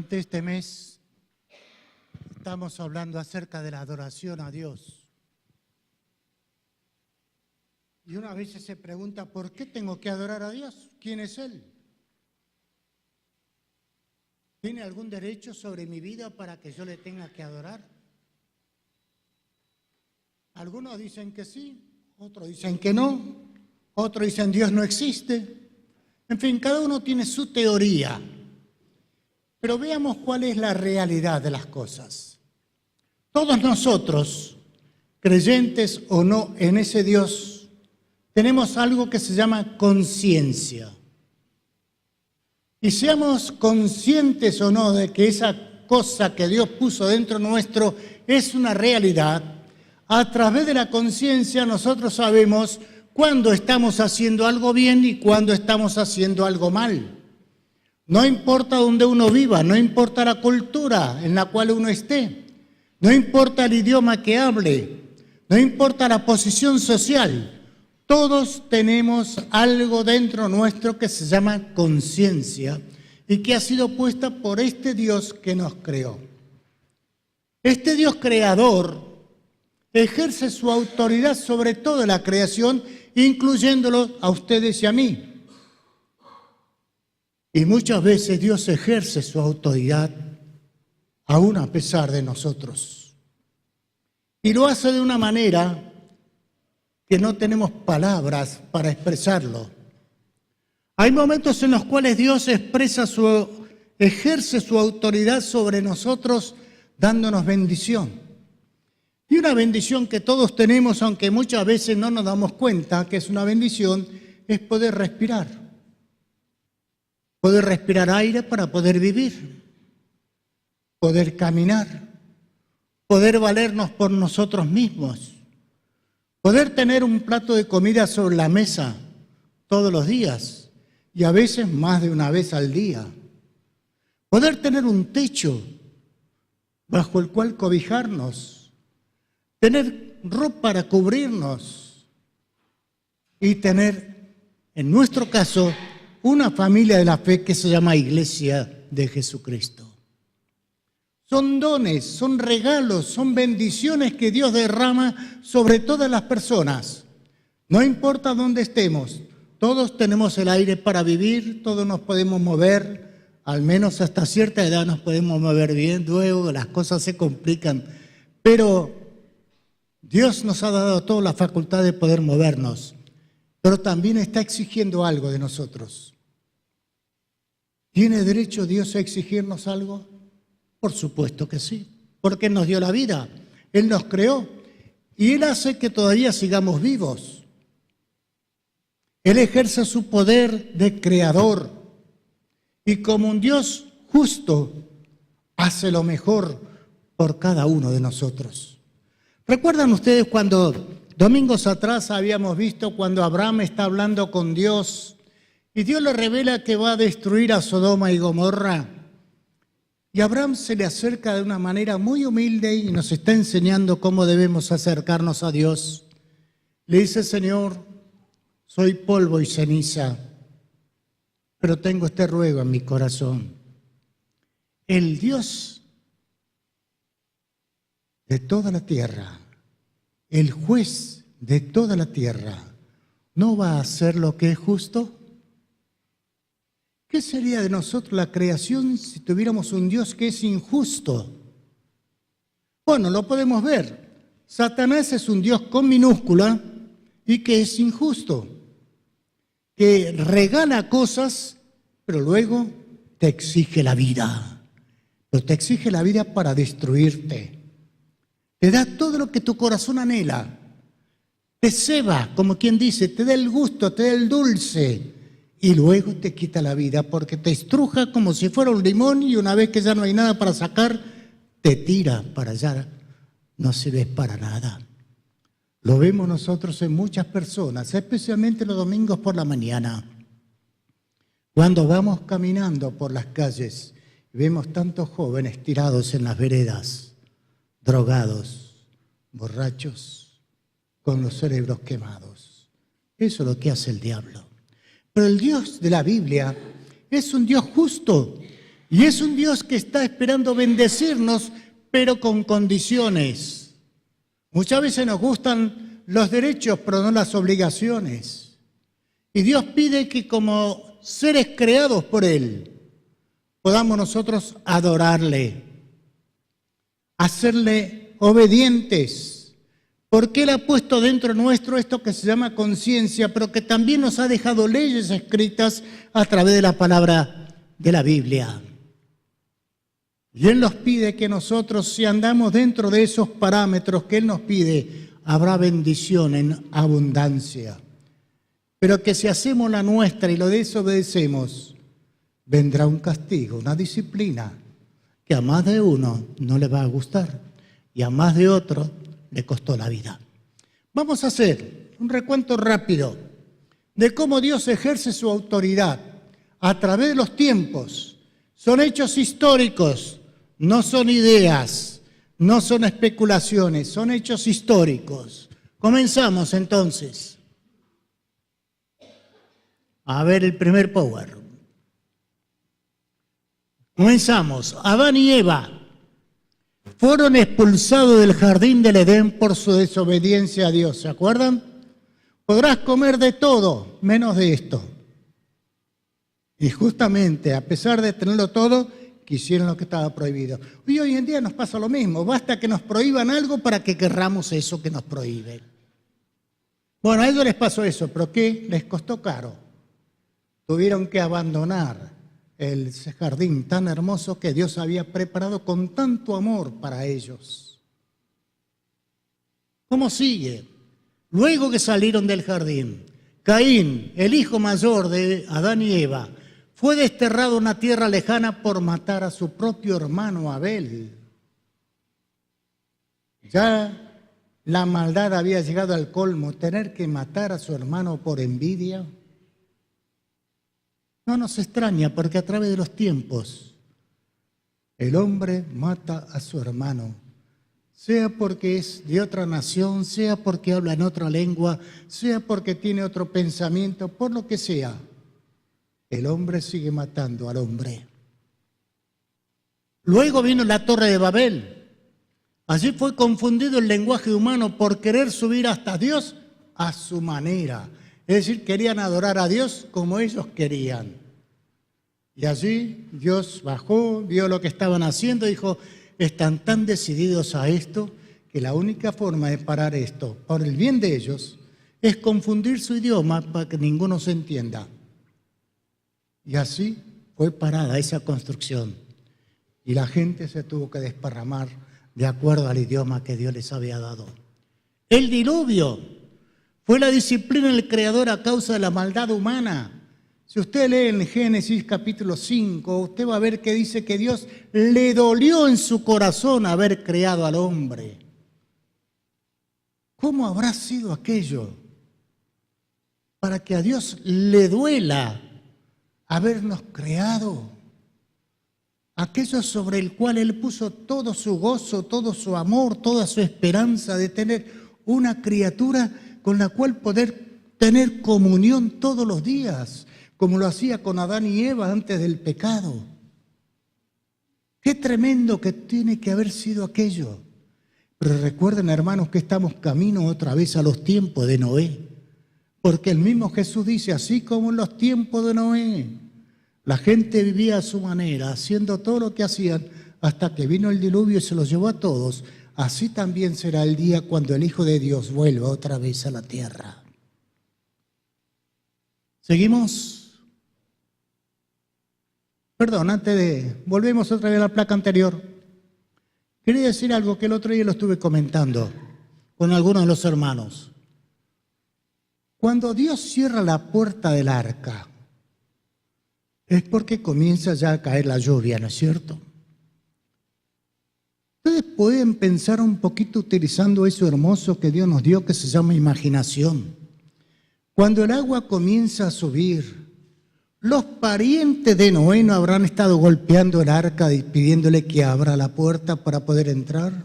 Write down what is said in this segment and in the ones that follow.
Durante este mes estamos hablando acerca de la adoración a Dios. Y una vez se pregunta, ¿por qué tengo que adorar a Dios? ¿Quién es Él? ¿Tiene algún derecho sobre mi vida para que yo le tenga que adorar? Algunos dicen que sí, otros dicen que no, otros dicen Dios no existe. En fin, cada uno tiene su teoría. Pero veamos cuál es la realidad de las cosas. Todos nosotros, creyentes o no en ese Dios, tenemos algo que se llama conciencia. Y seamos conscientes o no de que esa cosa que Dios puso dentro nuestro es una realidad, a través de la conciencia nosotros sabemos cuándo estamos haciendo algo bien y cuándo estamos haciendo algo mal. No importa dónde uno viva, no importa la cultura en la cual uno esté, no importa el idioma que hable, no importa la posición social, todos tenemos algo dentro nuestro que se llama conciencia y que ha sido puesta por este Dios que nos creó. Este Dios creador ejerce su autoridad sobre toda la creación, incluyéndolo a ustedes y a mí. Y muchas veces Dios ejerce su autoridad aún a pesar de nosotros. Y lo hace de una manera que no tenemos palabras para expresarlo. Hay momentos en los cuales Dios ejerce su autoridad sobre nosotros dándonos bendición. Y una bendición que todos tenemos, aunque muchas veces no nos damos cuenta que es una bendición, es poder respirar. Poder respirar aire para poder vivir, poder caminar, poder valernos por nosotros mismos, poder tener un plato de comida sobre la mesa todos los días y a veces más de una vez al día, poder tener un techo bajo el cual cobijarnos, tener ropa para cubrirnos y tener, en nuestro caso, una familia de la fe que se llama Iglesia de Jesucristo. Son dones, son regalos, son bendiciones que Dios derrama sobre todas las personas. No importa dónde estemos, todos tenemos el aire para vivir, todos nos podemos mover, al menos hasta cierta edad nos podemos mover bien, luego las cosas se complican. Pero Dios nos ha dado a todos la facultad de poder movernos, pero también está exigiendo algo de nosotros. ¿Tiene derecho Dios a exigirnos algo? Por supuesto que sí, porque Él nos dio la vida, Él nos creó y Él hace que todavía sigamos vivos. Él ejerce su poder de creador y como un Dios justo hace lo mejor por cada uno de nosotros. ¿Recuerdan ustedes cuando domingos atrás habíamos visto cuando Abraham está hablando con Dios y Dios le revela que va a destruir a Sodoma y Gomorra? Y Abraham se le acerca de una manera muy humilde y nos está enseñando cómo debemos acercarnos a Dios. Le dice, Señor, soy polvo y ceniza, pero tengo este ruego en mi corazón. El Dios de toda la tierra, el juez de toda la tierra, ¿no va a hacer lo que es justo? ¿Qué sería de nosotros la creación si tuviéramos un Dios que es injusto? Bueno, lo podemos ver. Satanás es un Dios con minúscula y que es injusto, que regala cosas, pero luego te exige la vida. Pero te exige la vida para destruirte. Te da todo lo que tu corazón anhela. Te ceba, como quien dice, te da el gusto, te da el dulce. Y luego te quita la vida porque te estruja como si fuera un limón y una vez que ya no hay nada para sacar, te tira para allá. No sirves para nada. Lo vemos nosotros en muchas personas, especialmente los domingos por la mañana. Cuando vamos caminando por las calles y vemos tantos jóvenes tirados en las veredas, drogados, borrachos, con los cerebros quemados. Eso es lo que hace el diablo. Pero el Dios de la Biblia es un Dios justo Y es un Dios que está esperando bendecirnos, pero con condiciones. Muchas veces nos gustan los derechos, pero no las obligaciones. Y Dios pide que como seres creados por Él, podamos nosotros adorarle, hacerle obedientes, porque Él ha puesto dentro nuestro esto que se llama conciencia, pero que también nos ha dejado leyes escritas a través de la palabra de la Biblia. Y Él nos pide que nosotros, si andamos dentro de esos parámetros que Él nos pide, habrá bendición en abundancia. Pero que si hacemos la nuestra y lo desobedecemos, vendrá un castigo, una disciplina, que a más de uno no le va a gustar y a más de otro le costó la vida. Vamos a hacer un recuento rápido de cómo Dios ejerce su autoridad a través de los tiempos. Son hechos históricos, no son ideas, no son especulaciones, son hechos históricos. Comenzamos entonces. A ver el primer power. Comenzamos. Adán y Eva fueron expulsados del jardín del Edén por su desobediencia a Dios. ¿Se acuerdan? Podrás comer de todo, menos de esto. Y justamente, a pesar de tenerlo todo, quisieron lo que estaba prohibido. Y hoy en día nos pasa lo mismo. Basta que nos prohíban algo para que querramos eso que nos prohíben. Bueno, a ellos les pasó eso, pero ¿qué? Les costó caro. Tuvieron que abandonar el jardín tan hermoso que Dios había preparado con tanto amor para ellos. ¿Cómo sigue? Luego que salieron del jardín, Caín, el hijo mayor de Adán y Eva, fue desterrado a una tierra lejana por matar a su propio hermano Abel. Ya la maldad había llegado al colmo, tener que matar a su hermano por envidia. No nos extraña porque a través de los tiempos el hombre mata a su hermano, sea porque es de otra nación, sea porque habla en otra lengua, sea porque tiene otro pensamiento, por lo que sea. El hombre sigue matando al hombre. Luego vino la Torre de Babel. Allí fue confundido el lenguaje humano por querer subir hasta Dios a su manera. Es decir, querían adorar a Dios como ellos querían. Y allí Dios bajó, vio lo que estaban haciendo y dijo, están tan decididos a esto que la única forma de parar esto, por el bien de ellos, es confundir su idioma para que ninguno se entienda. Y así fue parada esa construcción. Y la gente se tuvo que desparramar de acuerdo al idioma que Dios les había dado. El diluvio fue la disciplina del Creador a causa de la maldad humana. Si usted lee en Génesis capítulo 5, usted va a ver que dice que Dios le dolió en su corazón haber creado al hombre. ¿Cómo habrá sido aquello para que a Dios le duela habernos creado? Aquello sobre el cual Él puso todo su gozo, todo su amor, toda su esperanza de tener una criatura con la cual poder tener comunión todos los días, como lo hacía con Adán y Eva antes del pecado. Qué tremendo que tiene que haber sido aquello. Pero recuerden, hermanos, que estamos camino otra vez a los tiempos de Noé. Porque el mismo Jesús dice, así como en los tiempos de Noé, la gente vivía a su manera, haciendo todo lo que hacían, hasta que vino el diluvio y se los llevó a todos. Así también será el día cuando el Hijo de Dios vuelva otra vez a la tierra. ¿Seguimos? Perdón, volvemos otra vez a la placa anterior. Quería decir algo que el otro día lo estuve comentando con algunos de los hermanos. Cuando Dios cierra la puerta del arca, es porque comienza ya a caer la lluvia, ¿no es cierto? Ustedes pueden pensar un poquito utilizando eso hermoso que Dios nos dio, que se llama imaginación. Cuando el agua comienza a subir, los parientes de Noé no habrán estado golpeando el arca y pidiéndole que abra la puerta para poder entrar.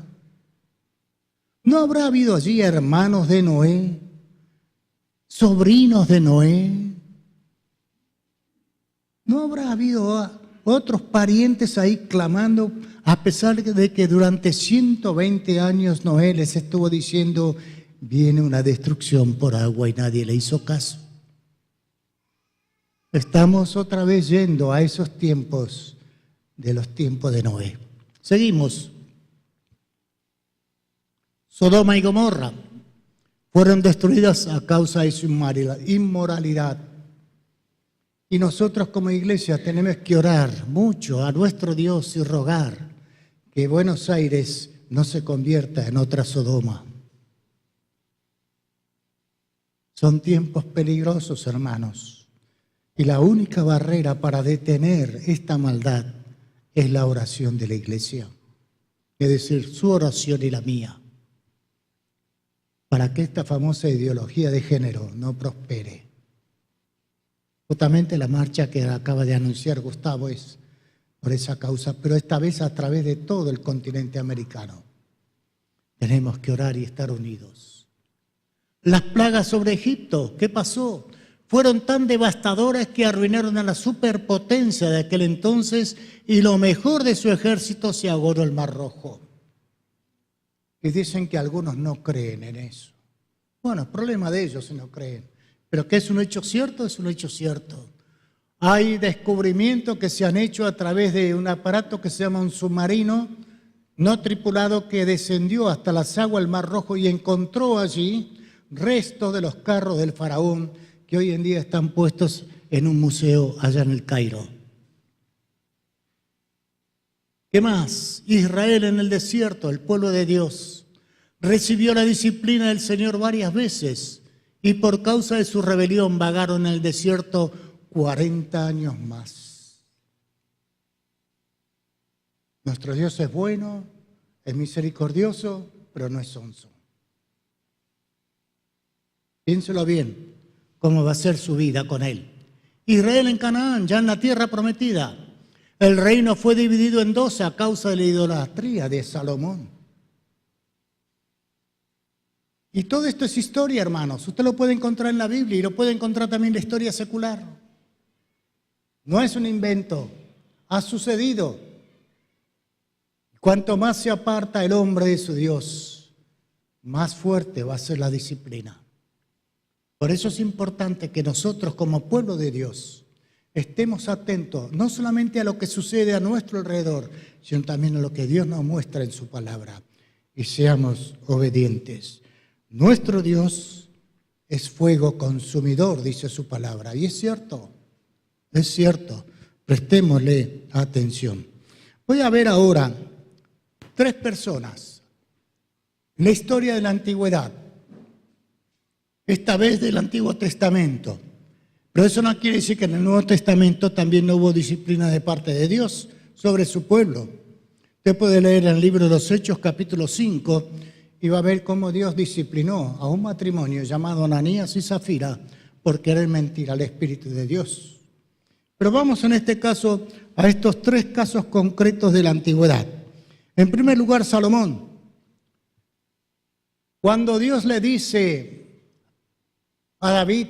¿No habrá habido allí hermanos de Noé, sobrinos de Noé? ¿No habrá habido otros parientes ahí clamando, a pesar de que durante 120 años Noé les estuvo diciendo, viene una destrucción por agua y nadie le hizo caso. Estamos otra vez yendo a esos tiempos de los tiempos de Noé. Seguimos. Sodoma y Gomorra fueron destruidas a causa de su inmoralidad. Y nosotros como iglesia tenemos que orar mucho a nuestro Dios y rogar que Buenos Aires no se convierta en otra Sodoma. Son tiempos peligrosos, hermanos. Y la única barrera para detener esta maldad es la oración de la iglesia. Es decir, su oración y la mía. Para que esta famosa ideología de género no prospere. Justamente la marcha que acaba de anunciar Gustavo es por esa causa, pero esta vez a través de todo el continente americano. Tenemos que orar y estar unidos. Las plagas sobre Egipto, ¿qué pasó? Fueron tan devastadoras que arruinaron a la superpotencia de aquel entonces y lo mejor de su ejército se ahogó en el Mar Rojo. Y dicen que algunos no creen en eso. Bueno, es problema de ellos si no creen. Pero que es un hecho cierto, es un hecho cierto. Hay descubrimientos que se han hecho a través de un aparato que se llama un submarino no tripulado que descendió hasta las aguas del Mar Rojo y encontró allí restos de los carros del faraón que hoy en día están puestos en un museo allá en el Cairo. ¿Qué más? Israel en el desierto, el pueblo de Dios, recibió la disciplina del Señor varias veces y por causa de su rebelión vagaron en el desierto 40 años más. Nuestro Dios es bueno, es misericordioso, pero no es sonso. Piénselo bien, cómo va a ser su vida con Él. Israel en Canaán, ya en la tierra prometida. El reino fue dividido en dos a causa de la idolatría de Salomón. Y todo esto es historia, hermanos. Usted lo puede encontrar en la Biblia y lo puede encontrar también en la historia secular. No es un invento, ha sucedido. Cuanto más se aparta el hombre de su Dios, más fuerte va a ser la disciplina. Por eso es importante que nosotros como pueblo de Dios estemos atentos no solamente a lo que sucede a nuestro alrededor, sino también a lo que Dios nos muestra en su palabra y seamos obedientes. Nuestro Dios es fuego consumidor, dice su palabra, y es cierto, prestémosle atención. Voy a ver ahora 3 personas en la historia de la antigüedad, esta vez del Antiguo Testamento. Pero eso no quiere decir que en el Nuevo Testamento también no hubo disciplina de parte de Dios sobre su pueblo. Usted puede leer en el libro de los Hechos, capítulo 5, y va a ver cómo Dios disciplinó a un matrimonio llamado Ananías y Zafira por querer mentir al Espíritu de Dios. Pero vamos en este caso a estos 3 casos concretos de la antigüedad. En primer lugar, Salomón. Cuando Dios le dice a David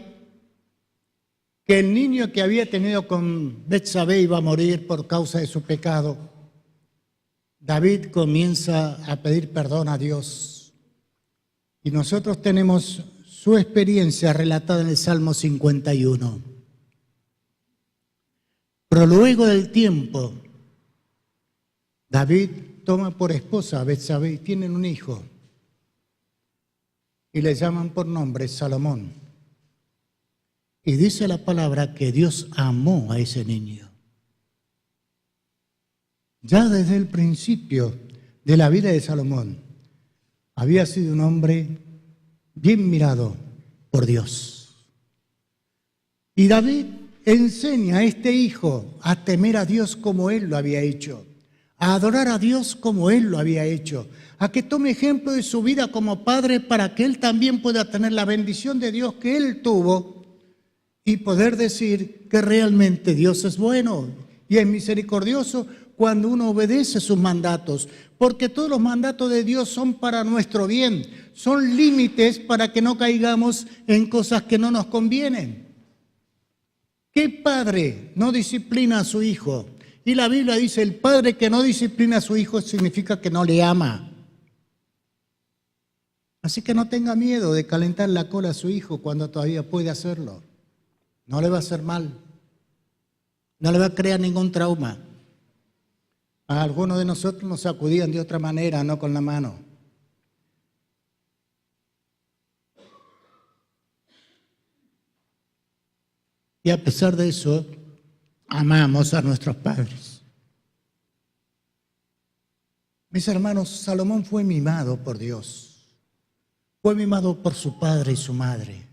que el niño que había tenido con Betsabé iba a morir por causa de su pecado, David comienza a pedir perdón a Dios. Y nosotros tenemos su experiencia relatada en el Salmo 51. Pero luego del tiempo, David toma por esposa a Betsabé y tienen un hijo. Y le llaman por nombre Salomón. Y dice la palabra que Dios amó a ese niño. Ya desde el principio de la vida de Salomón, había sido un hombre bien mirado por Dios. Y David enseña a este hijo a temer a Dios como él lo había hecho, a adorar a Dios como él lo había hecho, a que tome ejemplo de su vida como padre para que él también pueda tener la bendición de Dios que él tuvo y poder decir que realmente Dios es bueno y es misericordioso cuando uno obedece sus mandatos, porque todos los mandatos de Dios son para nuestro bien, son límites para que no caigamos en cosas que no nos convienen. ¿Qué padre no disciplina a su hijo Y la Biblia dice, el padre que no disciplina a su hijo significa que no le ama. Así que no tenga miedo de calentar la cola a su hijo cuando todavía puede hacerlo. No le va a hacer mal. No le va a crear ningún trauma. A algunos de nosotros nos sacudían de otra manera, no con la mano. Y a pesar de eso, amamos a nuestros padres. Mis hermanos, Salomón fue mimado por Dios. Fue mimado por su padre y su madre.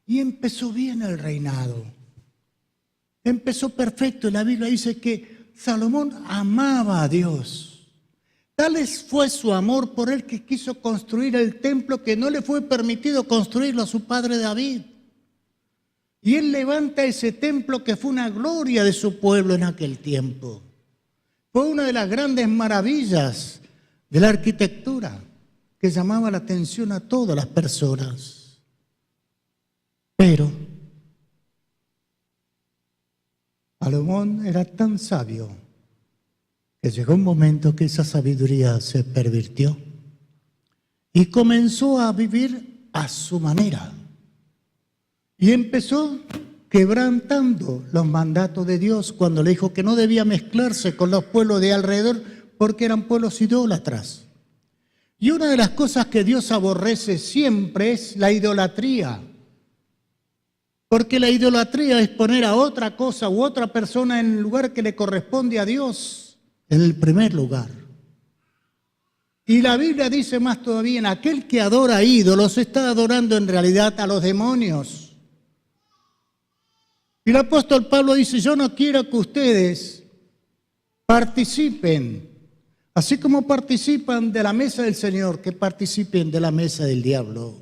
Y empezó bien el reinado. Empezó perfecto. La Biblia dice que Salomón amaba a Dios. Tal fue su amor por él que quiso construir el templo que no le fue permitido construirlo a su padre David. Y él levanta ese templo que fue una gloria de su pueblo en aquel tiempo. Fue una de las grandes maravillas de la arquitectura que llamaba la atención a todas las personas. Pero Salomón era tan sabio que llegó un momento que esa sabiduría se pervirtió y comenzó a vivir a su manera. Y empezó quebrantando los mandatos de Dios cuando le dijo que no debía mezclarse con los pueblos de alrededor porque eran pueblos idólatras. Y una de las cosas que Dios aborrece siempre es la idolatría. Porque la idolatría es poner a otra cosa u otra persona en el lugar que le corresponde a Dios, en el primer lugar. Y la Biblia dice más todavía, aquel que adora ídolos está adorando en realidad a los demonios. Y el apóstol Pablo dice, yo no quiero que ustedes participen, así como participan de la mesa del Señor, que participen de la mesa del diablo.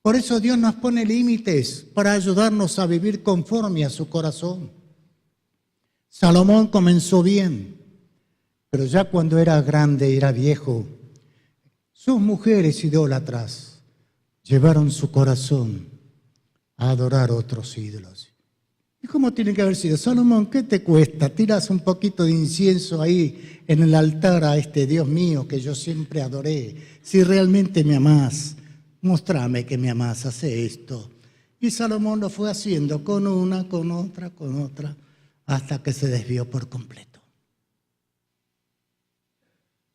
Por eso Dios nos pone límites para ayudarnos a vivir conforme a su corazón. Salomón comenzó bien, pero ya cuando era grande, era viejo, sus mujeres idólatras llevaron su corazón a adorar otros ídolos. ¿Y cómo tiene que haber sido? Salomón, ¿qué te cuesta? Tiras un poquito de incienso ahí en el altar a este Dios mío que yo siempre adoré. Si realmente me amás, mostrame que me amás, hace esto. Y Salomón lo fue haciendo con una, con otra, hasta que se desvió por completo.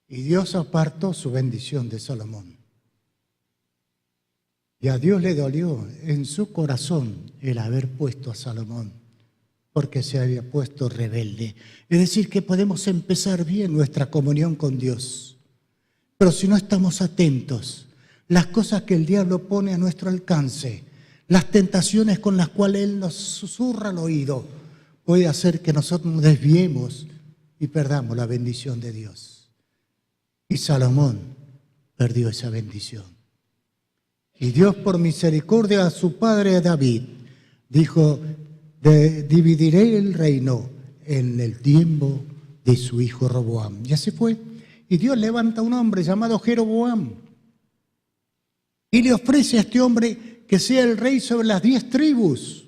Y Dios apartó su bendición de Salomón. Y a Dios le dolió en su corazón el haber puesto a Salomón, porque se había puesto rebelde. Es decir, que podemos empezar bien nuestra comunión con Dios, pero si no estamos atentos, las cosas que el diablo pone a nuestro alcance, las tentaciones con las cuales él nos susurra al oído, puede hacer que nosotros nos desviemos y perdamos la bendición de Dios. Y Salomón perdió esa bendición. Y Dios, por misericordia a su padre David, dijo, dividiré el reino en el tiempo de su hijo Roboam. Y así fue. Y Dios levanta a un hombre llamado Jeroboam y le ofrece a este hombre que sea el rey sobre las 10 tribus.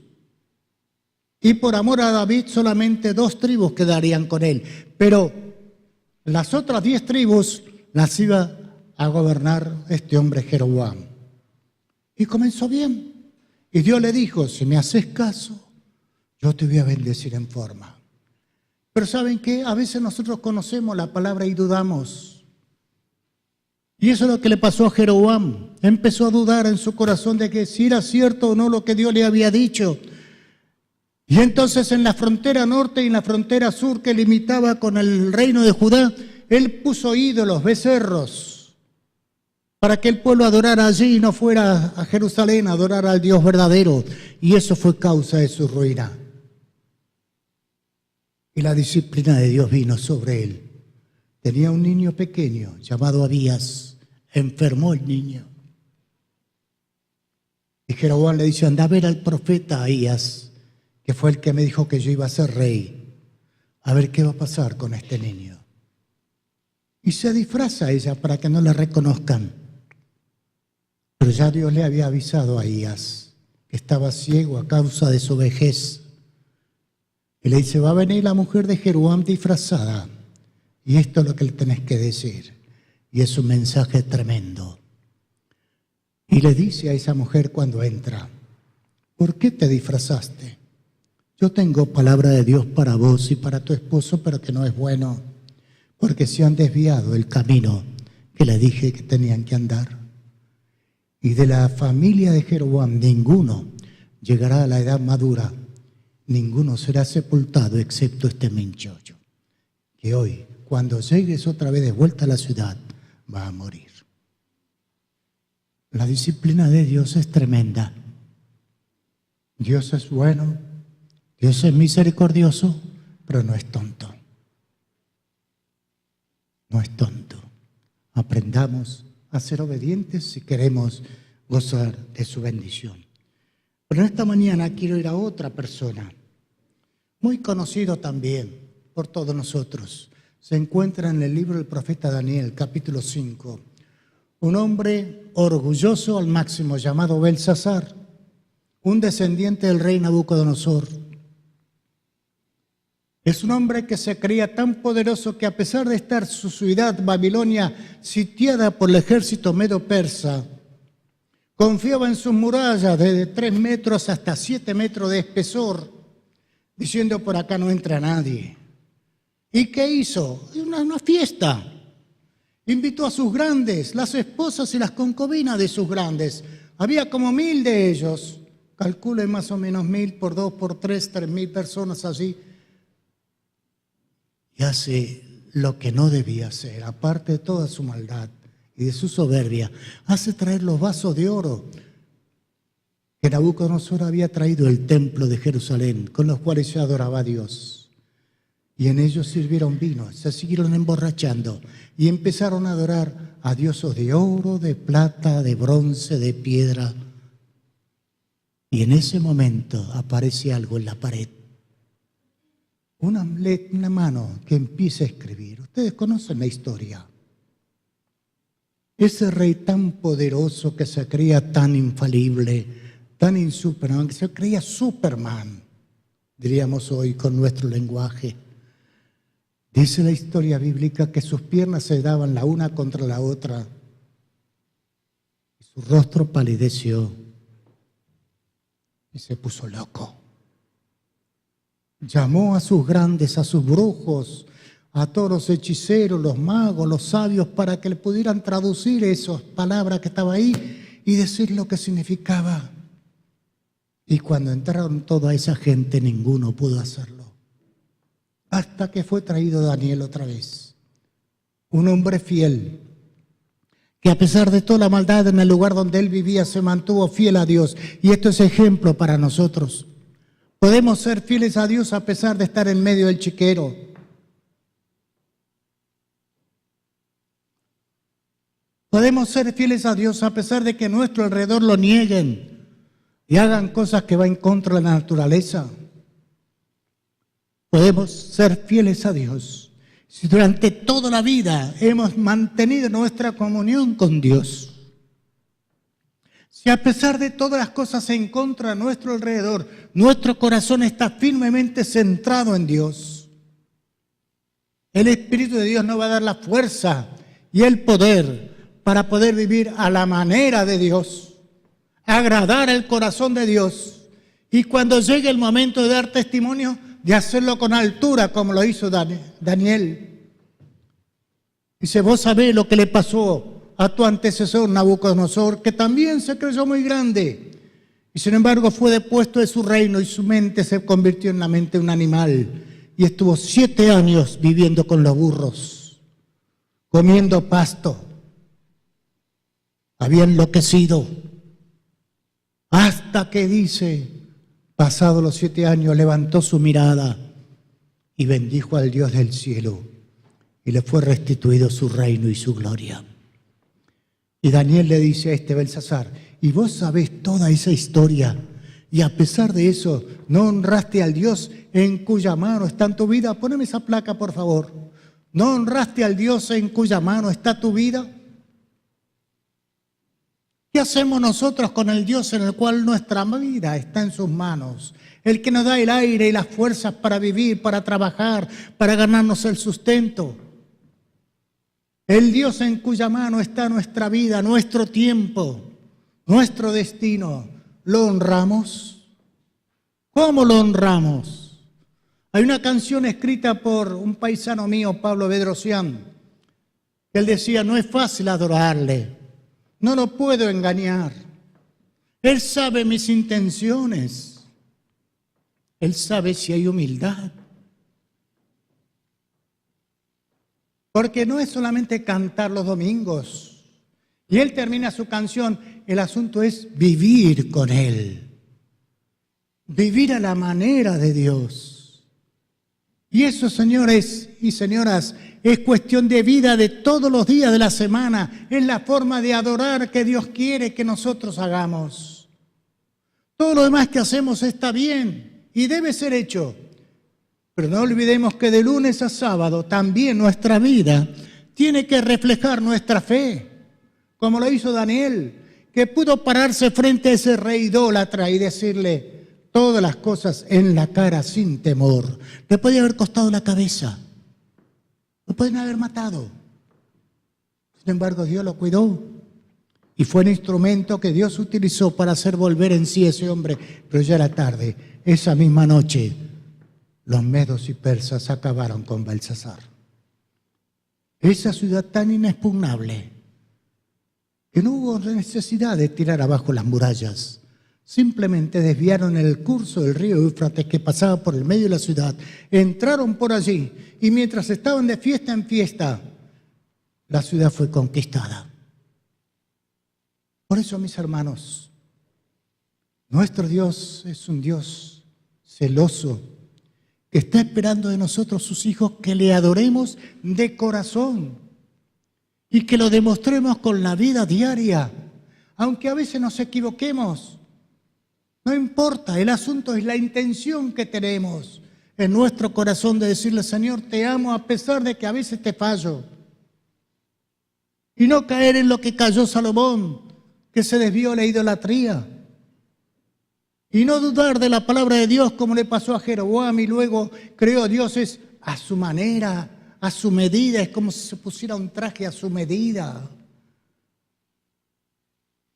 Y por amor a David solamente 2 tribus quedarían con él. Pero las otras 10 tribus las iba a gobernar este hombre Jeroboam. Y comenzó bien. Y Dios le dijo, si me haces caso, yo te voy a bendecir en forma. Pero ¿saben qué? A veces nosotros conocemos la palabra y dudamos. Y eso es lo que le pasó a Jeroboam. Empezó a dudar en su corazón de que si era cierto o no lo que Dios le había dicho. Y entonces en la frontera norte y en la frontera sur que limitaba con el reino de Judá, él puso ídolos, becerros, para que el pueblo adorara allí y no fuera a Jerusalén a adorar al Dios verdadero. Y eso fue causa de su ruina. Y la disciplina de Dios vino sobre él. Tenía un niño pequeño llamado Abías. Enfermó el niño. Y Jeroboam le dice, anda a ver al profeta Ahías, que fue el que me dijo que yo iba a ser rey. A ver qué va a pasar con este niño. Y se disfraza ella para que no la reconozcan. Pero ya Dios le había avisado a Ahías que estaba ciego a causa de su vejez. Y le dice, va a venir la mujer de Jeroboam disfrazada. Y esto es lo que le tenés que decir. Y es un mensaje tremendo. Y le dice a esa mujer cuando entra, ¿por qué te disfrazaste? Yo tengo palabra de Dios para vos y para tu esposo, pero que no es bueno, porque se han desviado el camino que le dije que tenían que andar. Y de la familia de Jeroboam, ninguno llegará a la edad madura, ninguno será sepultado excepto este muchacho, que hoy, cuando llegues otra vez de vuelta a la ciudad, va a morir. La disciplina de Dios es tremenda. Dios es bueno, Dios es misericordioso, pero no es tonto. No es tonto. Aprendamos a ser obedientes si queremos gozar de su bendición. Pero esta mañana quiero ir a otra persona, muy conocido también por todos nosotros. Se encuentra en el libro del profeta Daniel, capítulo 5. Un hombre orgulloso al máximo llamado Belsasar, un descendiente del rey Nabucodonosor. Es un hombre que se creía tan poderoso que a pesar de estar su ciudad Babilonia sitiada por el ejército medo-persa, confiaba en sus murallas de 3 metros hasta 7 metros de espesor, diciendo por acá no entra nadie. ¿Y qué hizo? Una fiesta. Invitó a sus grandes, las esposas y las concubinas de sus grandes. Había como 1000 de ellos. Calculen más o menos 1000 por 2, por 3, 3000 personas allí. Y hace lo que no debía hacer, aparte de toda su maldad y de su soberbia. Hace traer los vasos de oro que Nabucodonosor había traído del templo de Jerusalén, con los cuales se adoraba a Dios. Y en ellos sirvieron vino, se siguieron emborrachando y empezaron a adorar a dioses de oro, de plata, de bronce, de piedra. Y en ese momento aparece algo en la pared. Una mano que empieza a escribir. Ustedes conocen la historia. Ese rey tan poderoso que se creía tan infalible, tan insuperable, que se creía Superman, diríamos hoy con nuestro lenguaje. Dice la historia bíblica que sus piernas se daban la una contra la otra y su rostro palideció y se puso loco. Llamó a sus grandes, a sus brujos, a todos los hechiceros, los magos, los sabios, para que le pudieran traducir esas palabras que estaban ahí y decir lo que significaba. Y cuando entraron toda esa gente, ninguno pudo hacerlo. Hasta que fue traído Daniel otra vez. Un hombre fiel, que a pesar de toda la maldad en el lugar donde él vivía, se mantuvo fiel a Dios. Y esto es ejemplo para nosotros. Podemos ser fieles a Dios a pesar de estar en medio del chiquero. Podemos ser fieles a Dios a pesar de que a nuestro alrededor lo nieguen y hagan cosas que van en contra de la naturaleza. Podemos ser fieles a Dios si durante toda la vida hemos mantenido nuestra comunión con Dios. Si a pesar de todas las cosas en contra a nuestro alrededor, nuestro corazón está firmemente centrado en Dios. El Espíritu de Dios nos va a dar la fuerza y el poder para poder vivir a la manera de Dios, agradar el corazón de Dios. Y cuando llegue el momento de dar testimonio, de hacerlo con altura, como lo hizo Daniel. Dice, vos sabés lo que le pasó a tu antecesor Nabucodonosor, que también se creyó muy grande, y sin embargo fue depuesto de su reino y su mente se convirtió en la mente de un animal, y estuvo 7 años viviendo con los burros, comiendo pasto. Había enloquecido, hasta que dice, pasados los 7 años, levantó su mirada y bendijo al Dios del cielo y le fue restituido su reino y su gloria. Y Daniel le dice a este Belsasar, y vos sabés toda esa historia y a pesar de eso no honraste al Dios en cuya mano está tu vida. Poneme esa placa, por favor. ¿No honraste al Dios en cuya mano está tu vida? ¿Qué hacemos nosotros con el Dios en el cual nuestra vida está en sus manos? El que nos da el aire y las fuerzas para vivir, para trabajar, para ganarnos el sustento. El Dios en cuya mano está nuestra vida, nuestro tiempo, nuestro destino. ¿Lo honramos? ¿Cómo lo honramos? Hay una canción escrita por un paisano mío, Pablo Bedrosian, que él decía: no es fácil adorarle, no lo puedo engañar. Él sabe mis intenciones, Él sabe si hay humildad. Porque no es solamente cantar los domingos. Y él termina su canción, el asunto es vivir con Él. Vivir a la manera de Dios. Y eso, señores y señoras, es cuestión de vida de todos los días de la semana. Es la forma de adorar que Dios quiere que nosotros hagamos. Todo lo demás que hacemos está bien y debe ser hecho. Pero no olvidemos que de lunes a sábado también nuestra vida tiene que reflejar nuestra fe, como lo hizo Daniel, que pudo pararse frente a ese rey idólatra y decirle todas las cosas en la cara sin temor. Le podía haber costado la cabeza, lo pueden haber matado. Sin embargo, Dios lo cuidó y fue el instrumento que Dios utilizó para hacer volver en sí a ese hombre. Pero ya era tarde, esa misma noche los medos y persas acabaron con Belsasar. Esa ciudad tan inexpugnable que no hubo necesidad de tirar abajo las murallas. Simplemente desviaron el curso del río Éufrates que pasaba por el medio de la ciudad. Entraron por allí y mientras estaban de fiesta en fiesta, la ciudad fue conquistada. Por eso, mis hermanos, nuestro Dios es un Dios celoso, que está esperando de nosotros, sus hijos, que le adoremos de corazón y que lo demostremos con la vida diaria. Aunque a veces nos equivoquemos, no importa, el asunto es la intención que tenemos en nuestro corazón de decirle: Señor, te amo a pesar de que a veces te fallo. Y no caer en lo que cayó Salomón, que se desvió de la idolatría. Y no dudar de la palabra de Dios como le pasó a Jeroboam y luego creó dioses a su manera, a su medida. Es como si se pusiera un traje a su medida.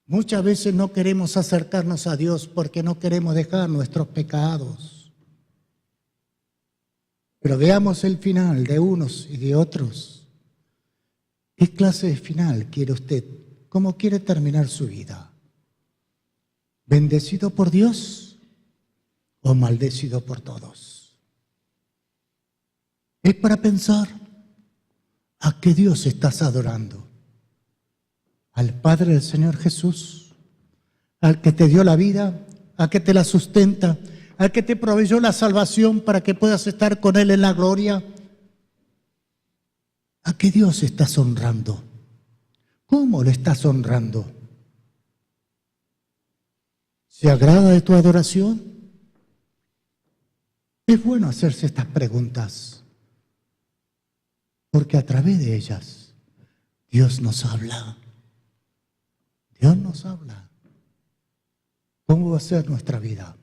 Muchas veces no queremos acercarnos a Dios porque no queremos dejar nuestros pecados. Pero veamos el final de unos y de otros. ¿Qué clase de final quiere usted? ¿Cómo quiere terminar su vida? ¿Bendecido por Dios o maldecido por todos? Es para pensar: ¿a qué Dios estás adorando? ¿Al Padre del Señor Jesús? ¿Al que te dio la vida? ¿Al que te la sustenta? ¿Al que te proveyó la salvación para que puedas estar con Él en la gloria? ¿A qué Dios estás honrando? ¿Cómo lo estás honrando? ¿Se agrada de tu adoración? Es bueno hacerse estas preguntas, porque a través de ellas Dios nos habla. Dios nos habla. ¿Cómo va a ser nuestra vida?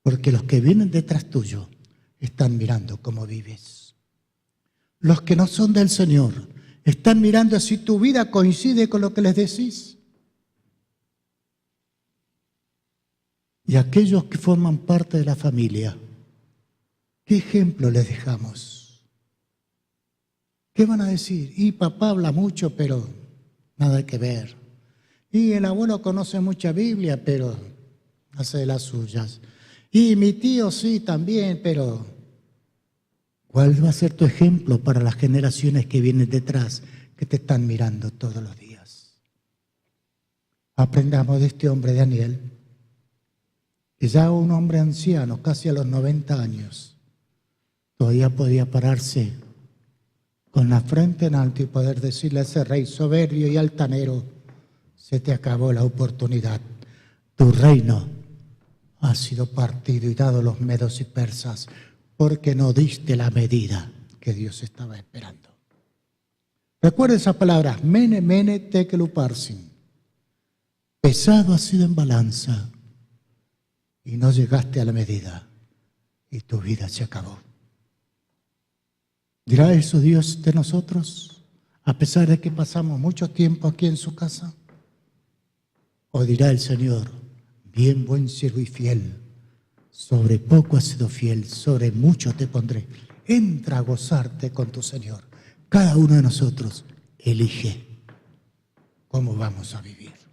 Porque los que vienen detrás tuyo están mirando cómo vives. Los que no son del Señor están mirando si tu vida coincide con lo que les decís. Y aquellos que forman parte de la familia, ¿qué ejemplo les dejamos? ¿Qué van a decir? Y papá habla mucho, pero nada que ver. Y el abuelo conoce mucha Biblia, pero hace de las suyas. Y mi tío sí también, pero ¿cuál va a ser tu ejemplo para las generaciones que vienen detrás, que te están mirando todos los días? Aprendamos de este hombre Daniel, que ya un hombre anciano, casi a los 90 años, todavía podía pararse con la frente en alto y poder decirle a ese rey soberbio y altanero: se te acabó la oportunidad, tu reino ha sido partido y dado a los medos y persas, porque no diste la medida que Dios estaba esperando. Recuerda esas palabras: mene, mene, tekel uparsin. pesado has sido en balanza y no llegaste a la medida y tu vida se acabó. ¿Dirá eso Dios de nosotros, a pesar de que pasamos mucho tiempo aquí en su casa? ¿O dirá el Señor, bien buen siervo y fiel, sobre poco has sido fiel, sobre mucho te pondré? Entra a gozarte con tu Señor. Cada uno de nosotros elige cómo vamos a vivir.